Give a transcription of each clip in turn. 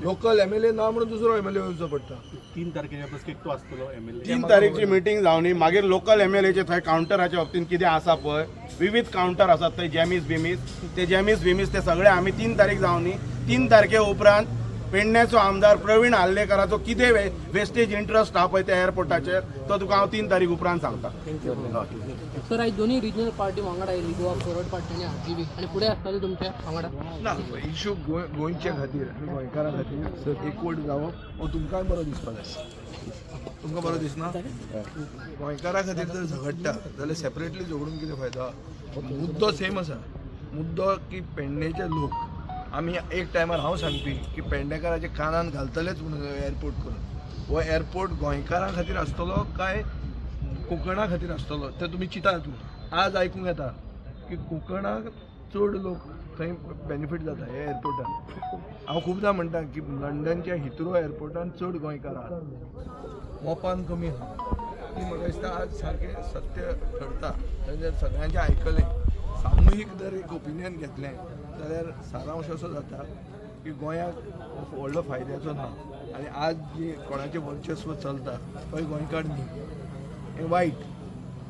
Local MLA ना म्हणून दुसरो एमएलए वचचो पडटा. 3 तारखेच्या बसकेक तो आसतलो एमएलए. 3 तारीखची मिटींग जावनी मागीर लोकल एमएलएचे थंय कावंटराच्या बाबतीत कितें आसा पळय विविध कावंटर आसात थंय जॅमीस बिमीस ते सगळे आमी 3 तारीख जावनी 3 तारखे उपरांत पेडण्याचो आमदार प्रवीण आल्लेकराचो कितें वेस्टेज इंट्रस्ट आहा पळय त्या एअरपोर्टाचेर तो तुका हांव 3 तारीख उपरांत सांगता. सर आज दोन्ही रिजनल पार्टी वांगडा आयली गोवा फॉरवर्ड पार्टी आणि आरजीबी आणि पुढे आसतले तुमच्या वांगडा ना इश्यू गोंयच्या खातीर आनी गोंयकारां खातीर सर एकवट जावप हो तुमकांय बरो दिसपा जाय. तुमकां बरो दिसना? गोंयकारां खातीर जर झगडटा जाल्यार सेपरेटली झगडून कितें फायदा? मुद्दो सेम आसा. मुद्दो की पेडणेचे लोक आमी एक टायमार हांव सांगपी की पेडणेकाराच्या कानान घालतलेच म्हणून एअरपोर्ट करून. हो एअरपोर्ट गोंयकारां खातीर आसतलो काय कोंकणा खातीर आसतलो तें तुमी चिंतात. आज आयकूंक येता की कोंकणाक चड लोक थंय बेनिफीट जाता ह्या एअरपोर्टान. हांव खूबदां म्हणटा की लंडनच्या हिथ्रो एअरपोर्टान चड गोंयकार आहात, मोपान कमी आहा. ती म्हाका दिसता आज सारकें सत्य ठरता. तेजेर सगळ्यांचें आयकलें, सामुहीक जर एक ओपिनियन घेतलें जाल्यार सारांश असो जाता की गोंयाक व्हडलो फायद्याचो ना. आनी आज जी कोणाचें वर्चस्व चलता पळय गोंयकार न्ही, हें वायट.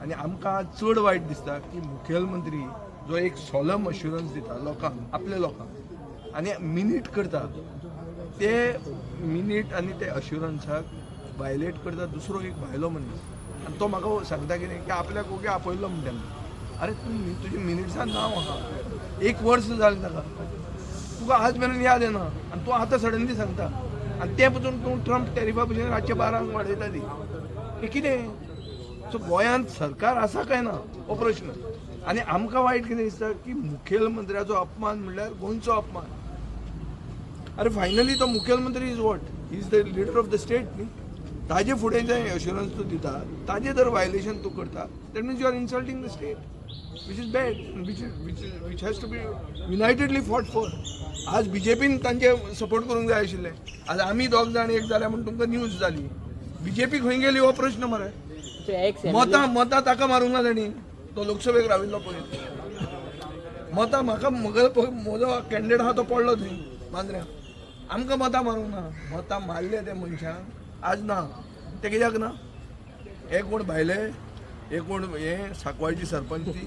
आनी आमकां आज चड वायट दिसता की मुखेलमंत्री जो एक सोलम अश्युरन्स दिता लोकांक, आपल्या लोकांक, आनी मिनीट करता ते मिनीट आनी ते अश्युरन्साक वायलेट करता दुसरो एक भायलो मनीस. आनी तो म्हाका सांगता कितें की आपल्याक ओके आपयल्लो म्हणटा तेन्ना. अरे तूं तुजें मिनिट्सान नांव आहा, 1 वर्स जालें ताका, तुका आज मेरेन याद येना आनी तूं आतां सडनली सांगता. आनी ते पसून तूं ट्रम्प टॅरिफा भशेन रातचे 12 वाडयता ती. हें कितें? सो गोंयांत सरकार आसा काय ना हो प्रश्न. आनी आमकां वायट कितें दिसता की मुखेलमंत्र्याचो अपमान म्हणल्यार गोंयचो अपमान. अरे फायनली तो मुखेलमंत्री is what? He is the leader of the state न्ही. ताजे फुडें जे अश्युरन्स तूं दिता ताजें जर वायलेशन तूं करता that means you are insulting the state, which is bad, which has to be unitedly fought for. आज बीजेपीन तांचे सपोर्ट करूंक जाय आशिल्ले. आज आमी दोग जाण एक जाल्या म्हणून तुमकां न्यूज जाली. बीजेपी खंय गेली हो प्रश्न मरे. मतां ताका मारूंक ना ताणी, तो लोकसभेक राविल्लो पळय. मतां म्हाका म्हजो कॅन्डिडेट आहा तो पडलो थंय मांद्र्या. आमकां मतां मारूंक ना. मतां मारले त्या मनशांक आज ना. ते कित्याक ना? हे कोण भायले, हे कोण हे सांकवाळची सरपंची,